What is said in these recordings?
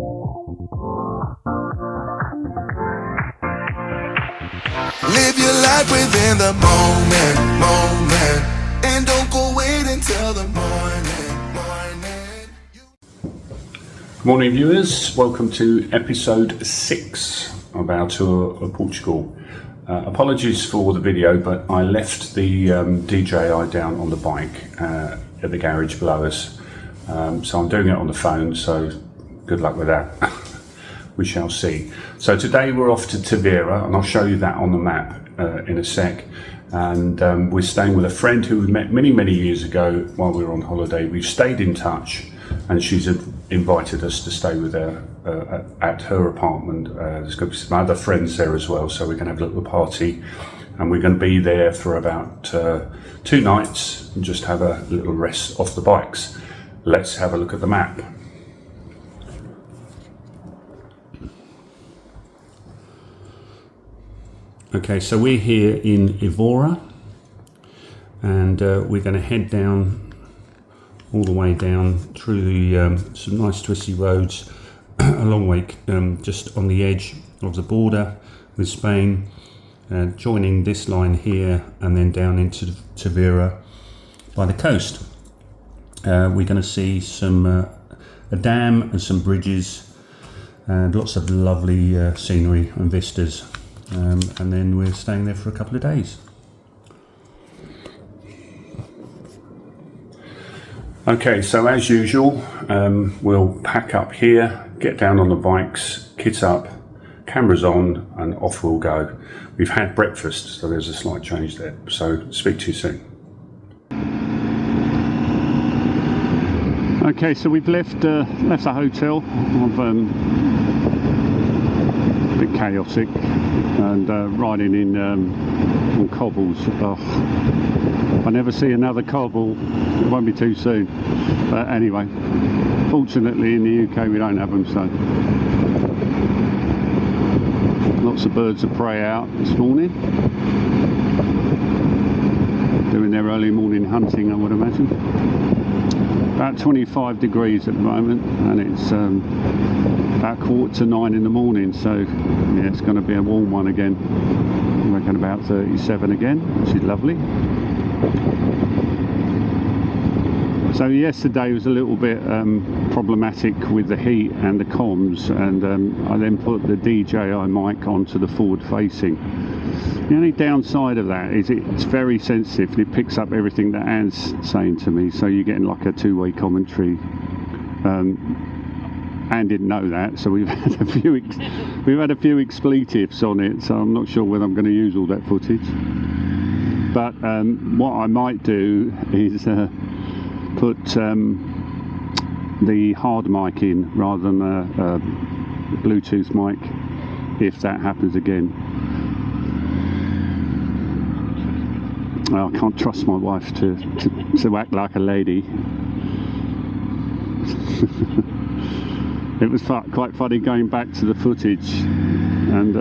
Live your life within the moment, and don't go wait until the morning. Morning viewers, welcome to episode 6 of our tour of Portugal. Apologies for the video, but I left the DJI down on the bike at the garage below us, so I'm doing it on the phone, so good luck with that. We shall see. So today we're off to Tivera, and I'll show you that on the map in a sec. And we're staying with a friend who we met many years ago while we were on holiday. We've stayed in touch, and she's invited us to stay with her at her apartment. There's going to be some other friends there as well, so we're going to have a little party, and we're going to be there for about 2 nights and just have a little rest off the bikes. Let's have a look at the map. Okay, so we're here in Evora, and we're going to head down, all the way down through the, some nice twisty roads, a long way, just on the edge of the border with Spain, joining this line here, and then down into Tavira by the coast. We're going to see some a dam and some bridges, and lots of lovely scenery and vistas. And then we're staying there for a couple of days. Okay, so as usual, we'll pack up here, get down on the bikes, kit up, cameras on, and off we'll go. We've had breakfast, so there's a slight change there. So speak to you soon. Okay, so we've left the hotel. A bit chaotic, and riding in on cobbles. Oh, if I never see another cobble, it won't be too soon. But anyway, fortunately in the UK we don't have them, so lots of birds of prey out this morning, doing their early morning hunting, I would imagine. About 25 degrees at the moment, and it's about 8:45 in the morning, so yeah, it's going to be a warm one again. I reckon about 37 again, which is lovely. So yesterday was a little bit problematic with the heat and the comms, and I then put the DJI mic onto the forward facing. The only downside of that is it's very sensitive, and it picks up everything that Anne's saying to me, so you're getting like a two-way commentary. Anne didn't know that, so we've had a few expletives on it, so I'm not sure whether I'm going to use all that footage. But what I might do is put the hard mic in rather than a Bluetooth mic, if that happens again. Well, I can't trust my wife to act like a lady. It was quite funny going back to the footage, and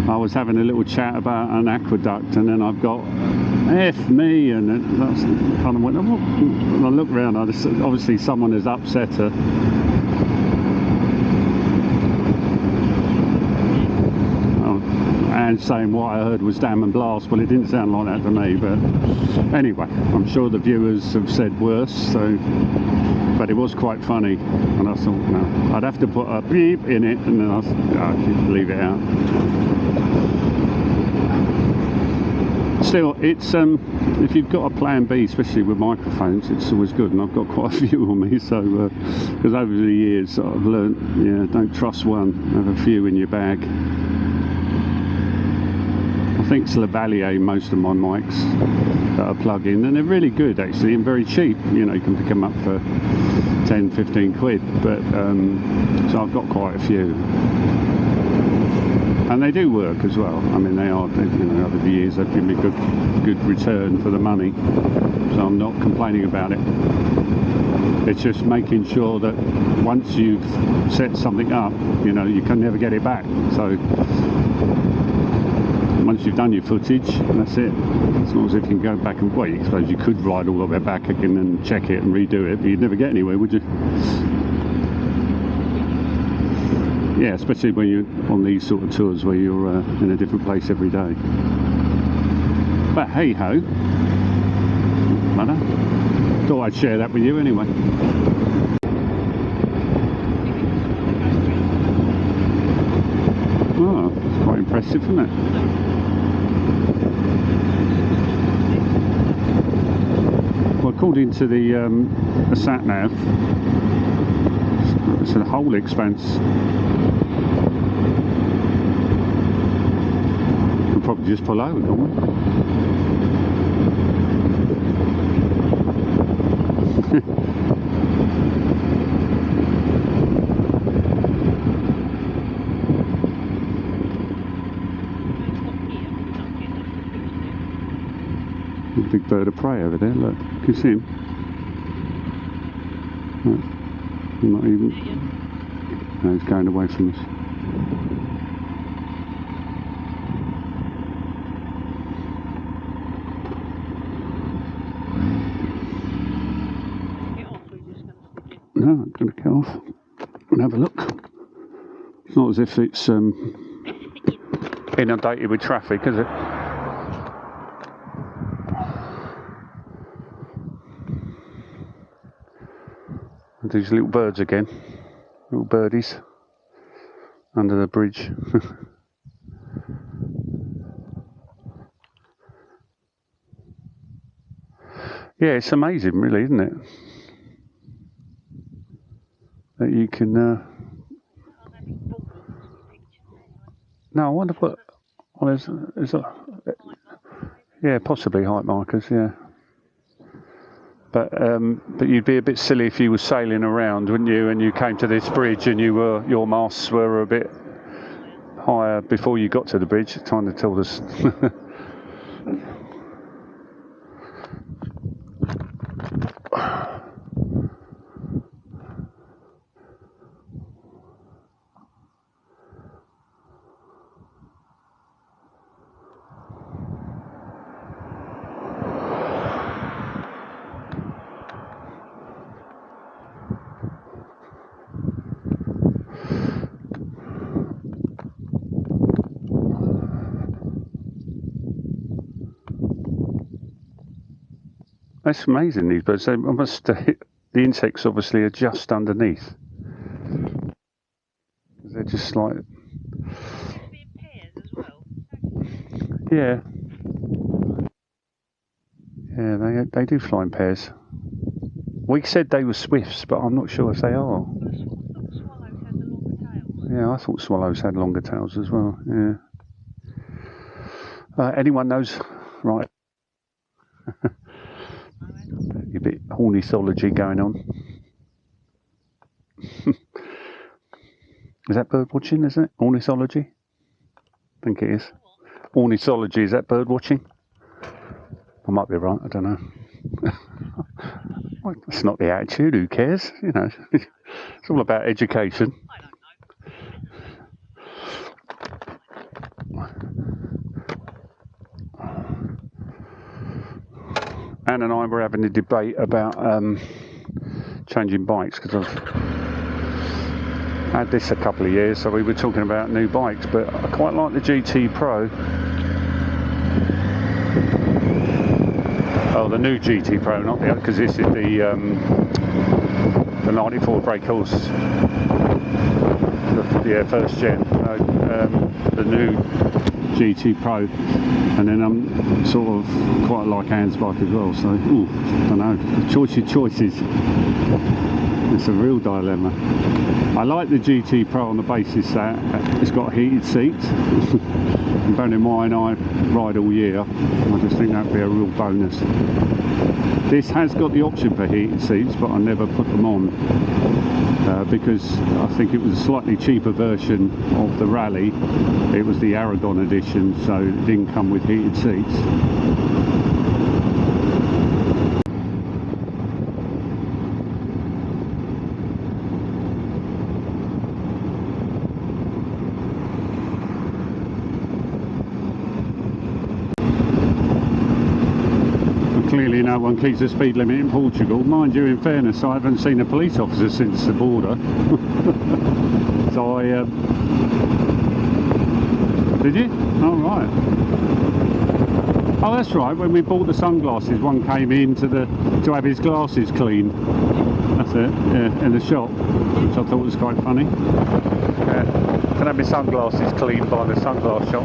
I was having a little chat about an aqueduct, and then I've got F me, and that's kind of went, oh, and I looked around, obviously someone has upset her. And saying what I heard was damn and blast. Well, it didn't sound like that to me, but anyway, I'm sure the viewers have said worse, so, but it was quite funny, and I thought, no, I'd have to put a beep in it, and then I'd leave it out. Still, it's if you've got a plan B, especially with microphones, it's always good, and I've got quite a few on me, so because over the years I've learnt, yeah, don't trust one, have a few in your bag. I think it's Lavalier, most of my mics that are plug-in, and they're really good actually, and very cheap. You know, you can pick them up for 10-15 quid, but so I've got quite a few, and they do work as well. I mean, they are, you know, over the years they've given me good return for the money, so I'm not complaining about it. It's just making sure that once you've set something up, you know, you can never get it back. So once you've done your footage, that's it. As long as if you can go back and, well, I suppose you could ride all the way back again and check it and redo it, but you'd never get anywhere, would you? Yeah, especially when you're on these sort of tours where you're in a different place every day. But hey ho, matter. Thought I'd share that with you anyway. Oh, it's quite impressive, isn't it? Well, according to the sat nav, it's a whole expanse. We'll probably just pull over, can't we? Big bird of prey over there, look, you can see him. Look, not even. No, he's going away from us. No, I'm going to get off and have a look. It's not as if it's inundated with traffic, is it? These little birds again, little birdies under the bridge. Yeah, it's amazing, really, isn't it? That you can. No, I wonder what. Well, there's a, yeah, possibly height markers. Yeah. But you'd be a bit silly if you were sailing around, wouldn't you? And you came to this bridge and your masts were a bit higher before you got to the bridge. It kind of told us. That's amazing, these birds. They must the insects obviously are just underneath. They're just like. Yeah. Yeah, they do fly in pairs. We said they were swifts, but I'm not sure if they are. Yeah, I thought swallows had longer tails as well. Yeah. Anyone knows? Right. A bit ornithology going on. Is that bird watching, isn't it? Ornithology? I think it is. Ornithology, is that bird watching? I might be right, I don't know. Well, that's not the attitude, who cares? You know, it's all about education. Anne and I were having a debate about changing bikes, because I've had this a couple of years, so we were talking about new bikes, but I quite like the GT Pro. Oh, the new GT Pro, not the other, because this is the 94 brake horse, first gen. The new GT Pro, and then I'm sort of quite like Anne's bike as well, so I don't know, choices. It's a real dilemma. I like the GT Pro on the basis that it's got heated seats. And bearing in mind I ride all year, I just think that'd be a real bonus. This has got the option for heated seats, but I never put them on because I think it was a slightly cheaper version of the Rally. It was the Aragon edition, so it didn't come with heated seats. Clearly no no one keeps the speed limit in Portugal. Mind you, in fairness, I haven't seen a police officer since the border. So I... Did you? Oh, right. Oh, that's right. When we bought the sunglasses, one came in to have his glasses cleaned. That's it, yeah, in the shop, which I thought was quite funny. Can have my sunglasses cleaned by the sunglass shop.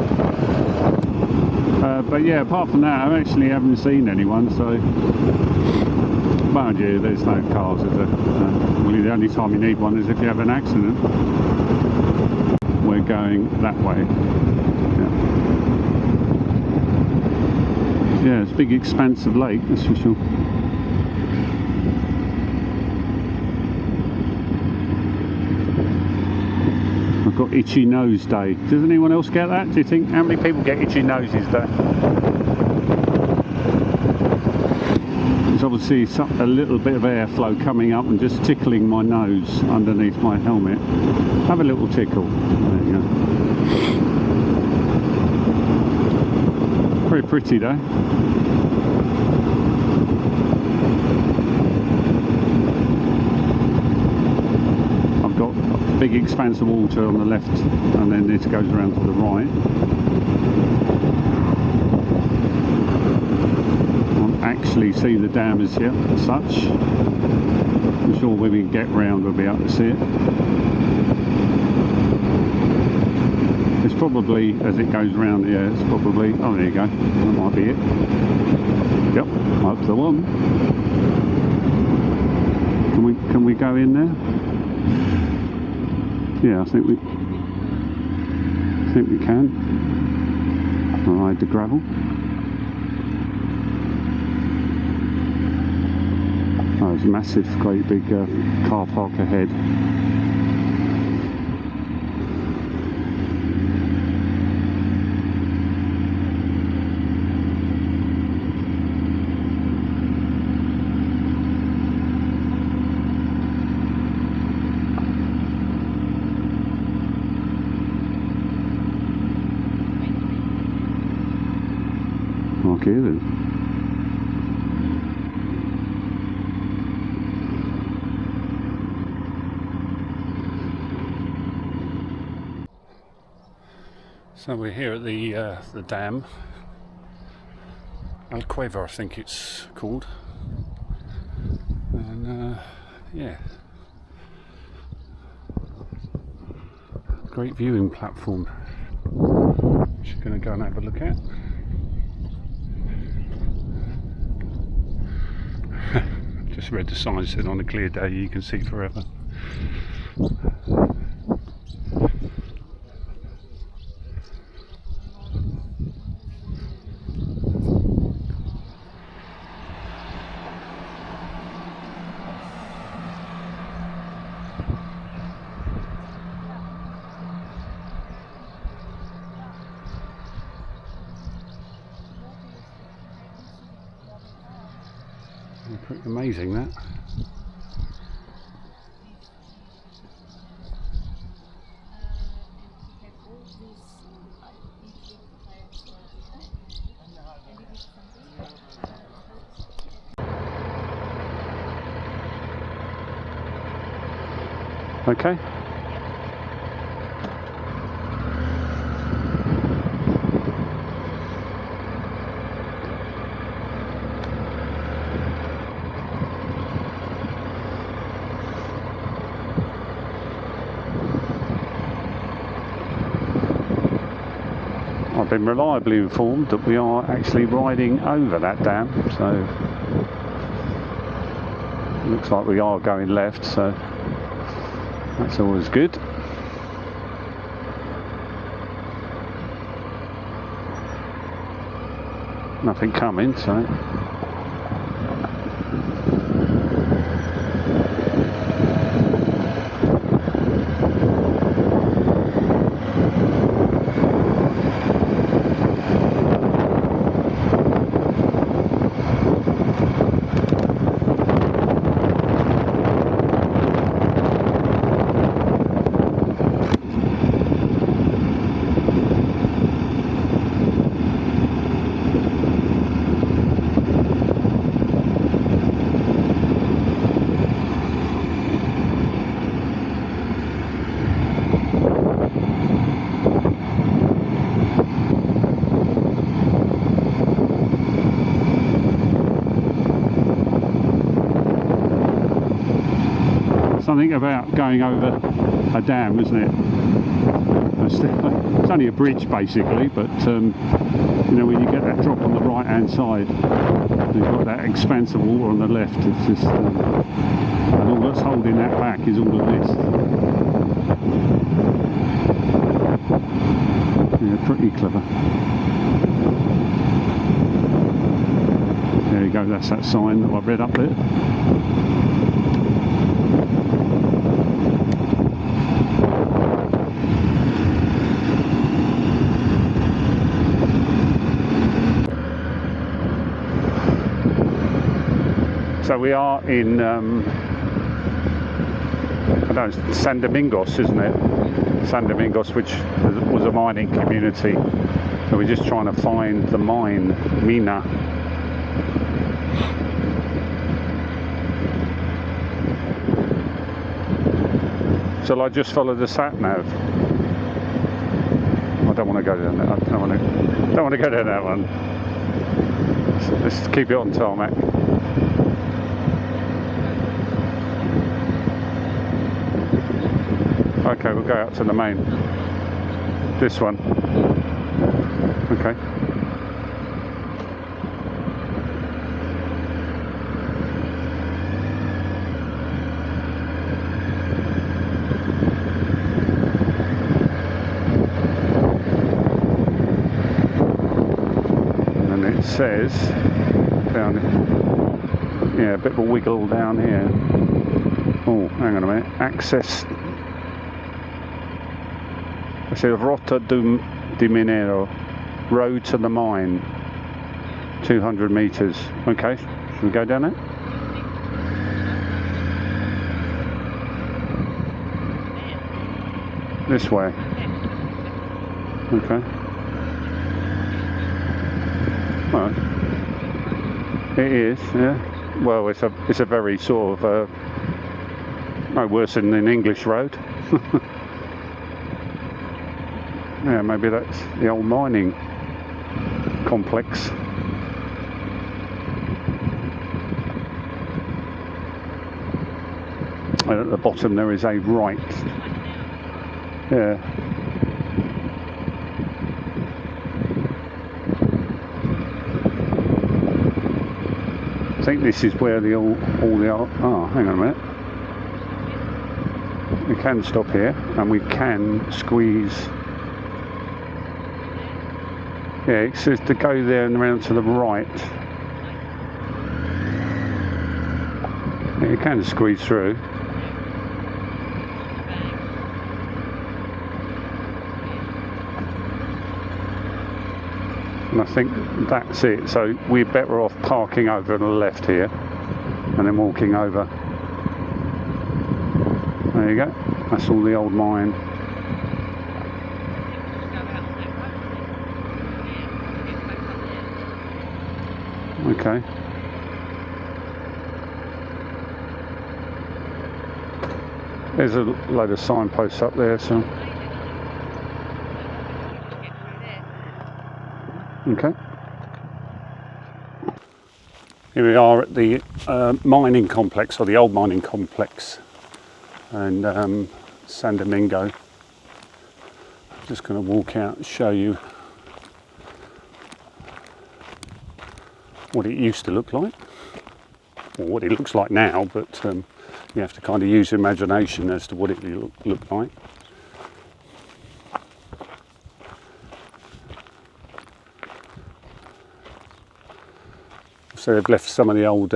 But yeah, apart from that, I actually haven't seen anyone, so... Mind you, there's no cars, is there? Really, the only time you need one is if you have an accident. We're going that way. Yeah, it's a big expanse of lake, that's for sure. I've got itchy nose day. Does anyone else get that? Do you think? How many people get itchy noses day? There's obviously a little bit of airflow coming up and just tickling my nose underneath my helmet. Have a little tickle. There you go. Very pretty day. I've got a big expanse of water on the left, and then this goes around to the right. I can't actually see the dam as yet, as such. I'm sure when we get round we'll be able to see it. It's probably, as it goes round, yeah, it's probably, oh there you go, that might be it. Yep, that's the one. Can we go in there? Yeah, I think we can. I'll ride the gravel. Oh, there's a massive, great big car park ahead. Okay then. So we're here at the dam, Alqueva I think it's called, and yeah, great viewing platform, which we're going to go and have a look at. Just read the sign, said on a clear day you can see forever. Pretty amazing that. Okay. I've been reliably informed that we are actually riding over that dam, so it looks like we are going left, so that's always good. Nothing coming, so something about going over a dam, isn't it? It's only a bridge basically, but you know, when you get that drop on the right hand side, you've got that expanse of water on the left. It's just and all that's holding that back is all the mist. Yeah, pretty clever. There you go, that's that sign that I read up there. So we are in, I don't know, Sao Domingos, isn't it? Sao Domingos, which was a mining community. So we're just trying to find the mina. Shall I just follow the sat nav? I don't want to go down that. I don't want to go down that one. So let's keep it on tarmac. Okay, we'll go out to the main. This one. Okay. And it says down, yeah, a bit of a wiggle down here. Oh, hang on a minute. Access. It says Rota di Minero, road to the mine, 200 metres. Okay, should we go down it? This way. Okay. Well, it is, yeah. Well, it's a very sort of no worse than an English road. Yeah, maybe that's the old mining complex. And at the bottom there is a right. Yeah. I think this is where all the old, oh, hang on a minute. We can stop here and we can squeeze. Yeah, it says to go there and around to the right. Yeah, you can squeeze through. And I think that's it. So we're better off parking over on the left here and then walking over. There you go. That's all the old mine. Okay. There's a load of signposts up there, so. Okay. Here we are at the mining complex, or the old mining complex, and Sao Domingo. I'm just going to walk out and show you what it used to look like, or what it looks like now, but you have to kind of use your imagination as to what it looked like. So they've left some of the old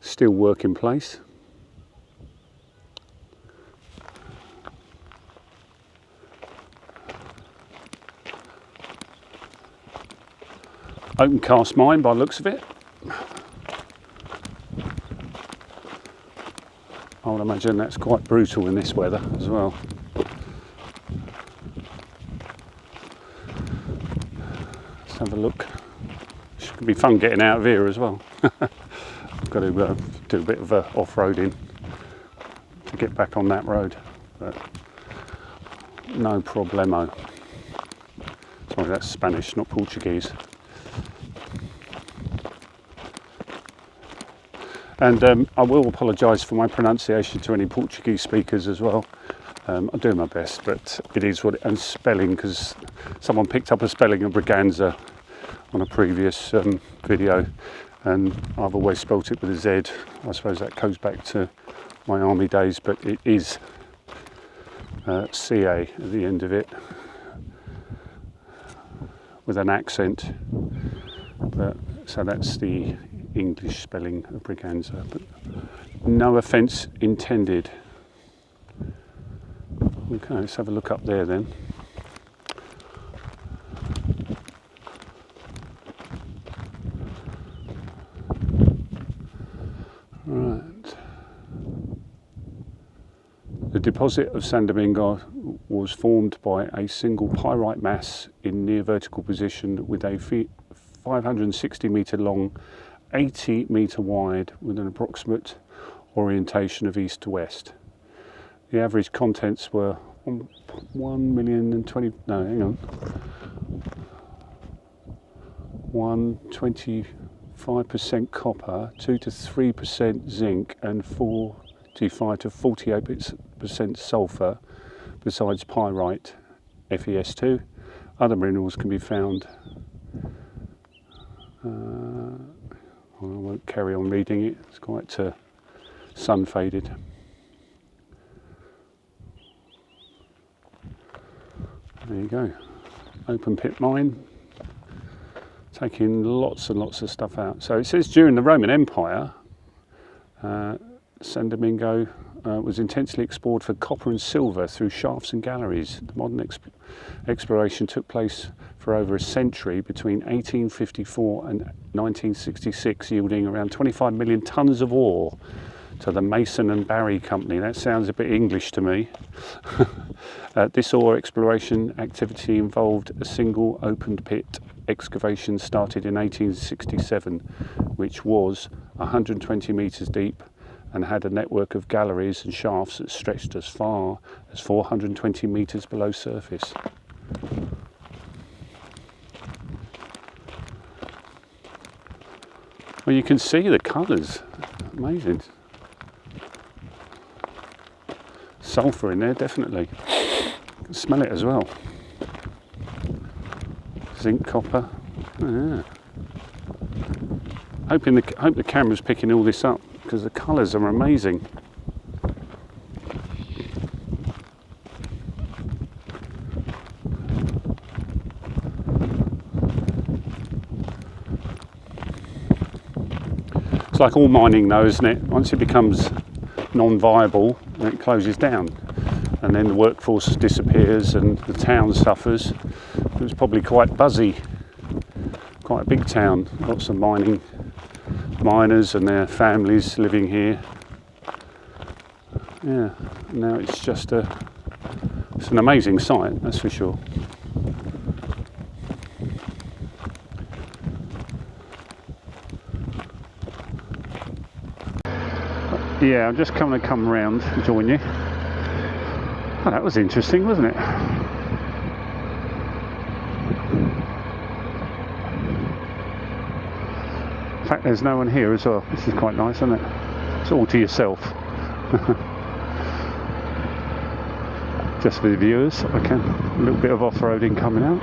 steel work in place. Open cast mine by the looks of it. I would imagine that's quite brutal in this weather as well. Let's have a look. Should be fun getting out of here as well. I've got to do a bit of off-roading to get back on that road, but no problemo. Sorry, that's Spanish, not Portuguese. And I will apologise for my pronunciation to any Portuguese speakers as well. I'll do my best, but it is what and spelling, because someone picked up a spelling of Braganza on a previous video, and I've always spelt it with a Z. I suppose that goes back to my army days, but it is CA at the end of it with an accent. But so that's the English spelling of Braganza, but no offence intended. Okay, let's have a look up there then. Right. The deposit of Sao Domingos was formed by a single pyrite mass in near vertical position with a 560 metre long, 80 metre wide, with an approximate orientation of east to west. The average contents were 125% copper, 2 to 3% zinc, and 45 to 48% sulphur, besides pyrite, FeS2. Other minerals can be found. I won't carry on reading it, it's quite sun faded. There you go, open pit mine, taking lots and lots of stuff out. So it says during the Roman Empire, Sao Domingo was intensely explored for copper and silver through shafts and galleries. The modern exploration took place for over a century between 1854 and 1966, yielding around 25 million tonnes of ore to the Mason and Barry Company. That sounds a bit English to me. This ore exploration activity involved a single opened pit excavation started in 1867, which was 120 metres deep and had a network of galleries and shafts that stretched as far as 420 metres below surface. Well, you can see the colours, amazing. Sulphur in there, definitely. You can smell it as well. Zinc, copper. Oh, yeah. Hope the camera's picking all this up, because the colours are amazing. It's like all mining though, isn't it? Once it becomes non-viable, it closes down, and then the workforce disappears and the town suffers. It was probably quite buzzy, quite a big town, lots of miners and their families living here. Yeah, now it's just it's an amazing site, that's for sure. Yeah, I'm just going to come around and join you. Oh, that was interesting, wasn't it? In fact, there's no one here as well. This is quite nice, isn't it? It's all to yourself. Just for the viewers, okay. A little bit of off-roading coming out.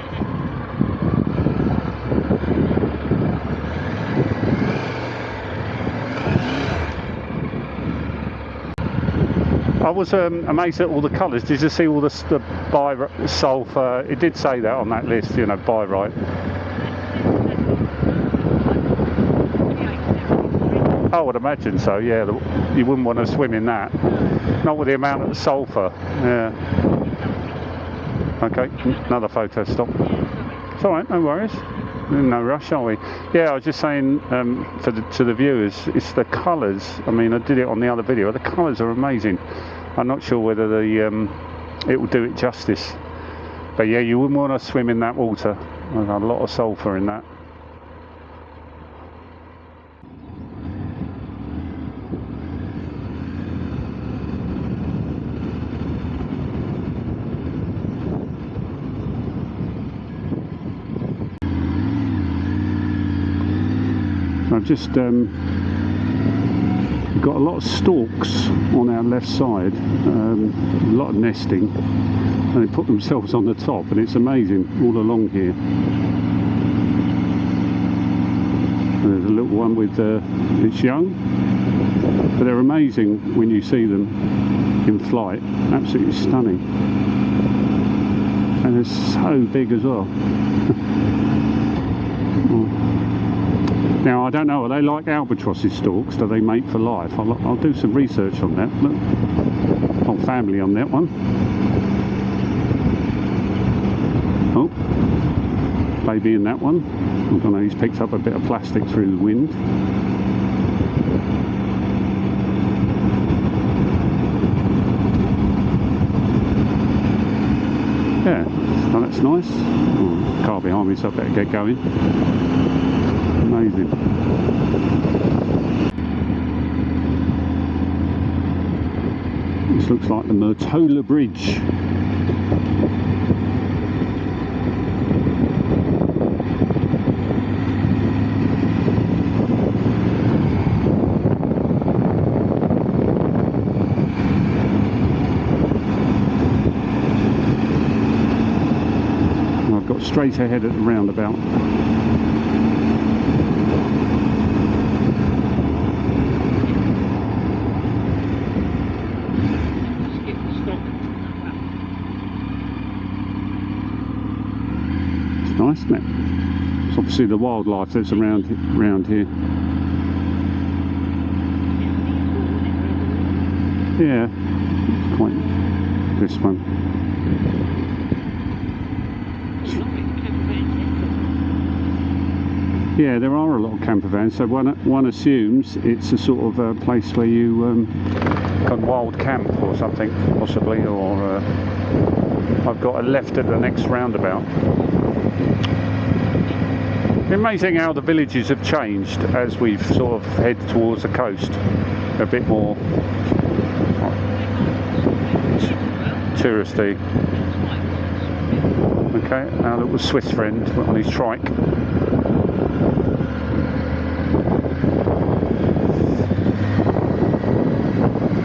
I was amazed at all the colours. Did you see all the sulphur? It did say that on that list, you know, pyrite. I would imagine so, yeah. You wouldn't want to swim in that. Not with the amount of sulphur. Yeah. Okay, another photo stop. It's alright, no worries. No rush, are we? Yeah, I was just saying to the viewers, it's the colours. I mean, I did it on the other video. The colours are amazing. I'm not sure whether it will do it justice. But yeah, you wouldn't want to swim in that water. There's a lot of sulphur in that. I've just We've got a lot of storks on our left side, a lot of nesting, and they put themselves on the top, and it's amazing all along here. And there's a little one with its young, but they're amazing when you see them in flight, absolutely stunning, and they're so big as well. Now I don't know, are they like albatrosses, storks? Do they mate for life? I'll do some research on that. Look, whole family on that one. Oh, baby in that one. I don't know, he's picked up a bit of plastic through the wind. Yeah, oh, that's nice. Oh, car behind me, so I better get going. Amazing. This looks like the Murtola Bridge. And I've got straight ahead at the roundabout. Nice, isn't it? It's obviously the wildlife that's around here. Yeah, it's quite this one. Yeah, there are a lot of camper vans, so one assumes it's a sort of place where you can wild camp or something, possibly, or I've got a left at the next roundabout. Amazing how the villages have changed as we've sort of head towards the coast. A bit more touristy. Okay, our little Swiss friend on his trike.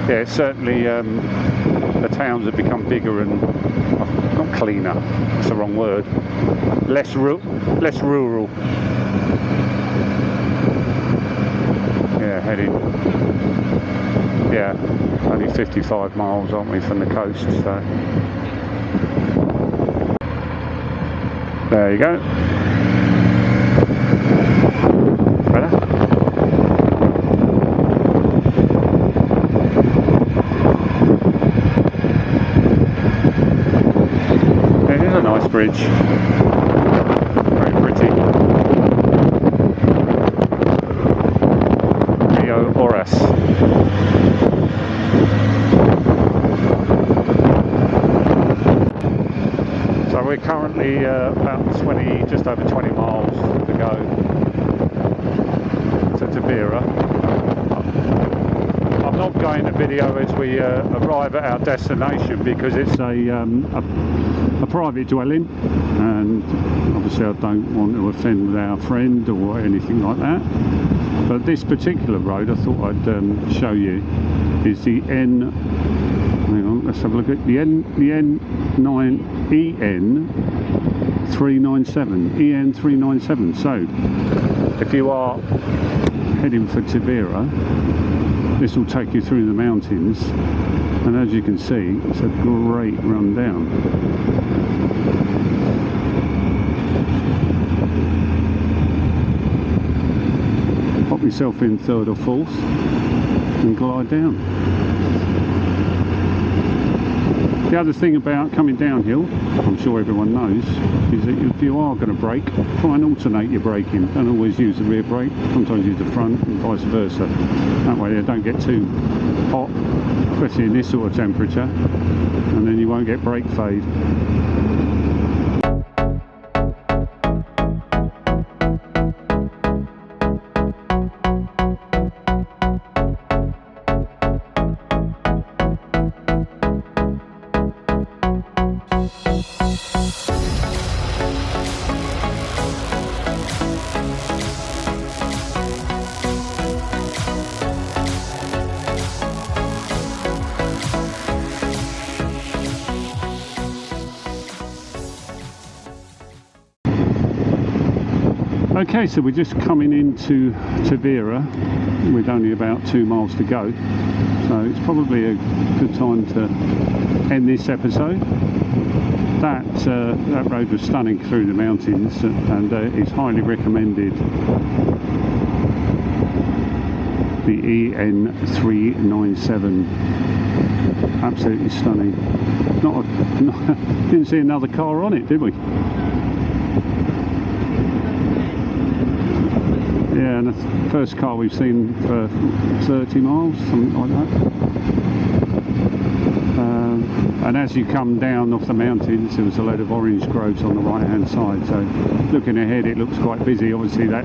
Yeah, certainly the towns have become bigger and not cleaner, that's the wrong word, less rural. Yeah, heading, yeah, only 55 miles, aren't we, from the coast, so there you go. Better? Nice bridge, very pretty. Rio Oras. So we're currently about just over 20 miles to go to Tavira. I'm not going to video as we arrive at our destination because it's a private dwelling, and obviously I don't want to offend our friend or anything like that, but this particular road I thought I'd show you is the hang on, let's have a look at the EN397. So if you are heading for Tivera, this will take you through the mountains, and as you can see, it's a great run down. Pop yourself in third or fourth and glide down. The other thing about coming downhill, I'm sure everyone knows, is that if you are going to brake, try and alternate your braking. Don't always use the rear brake, sometimes use the front and vice versa. That way they don't get too hot, especially in this sort of temperature, and then you won't get brake fade. Okay, so we're just coming into Tavira with only about 2 miles to go, so it's probably a good time to end this episode. That road was stunning through the mountains, and it's highly recommended. The EN397, absolutely stunning. Didn't see another car on it, did we? Yeah, and the first car we've seen for 30 miles, something like that. And as you come down off the mountains, there was a load of orange groves on the right hand side, so looking ahead it looks quite busy. Obviously the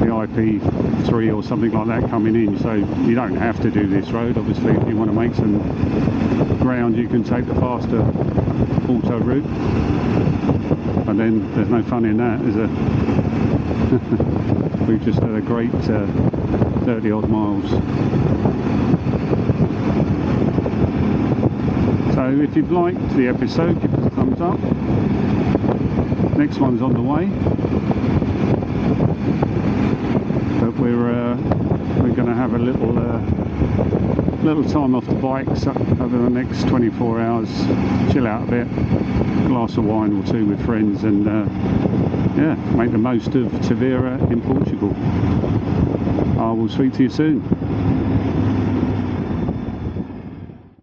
IP3 or something like that coming in, so you don't have to do this road. Obviously if you want to make some ground you can take the faster auto route, and then there's no fun in that, is there? We've just had a great 30 odd miles. So if you've liked the episode, give us a thumbs up. Next one's on the way, but we're going to have a little time off the bikes over the next 24 hours, chill out a bit, glass of wine or two with friends, and yeah, make the most of Tavira in Portugal. I will speak to you soon.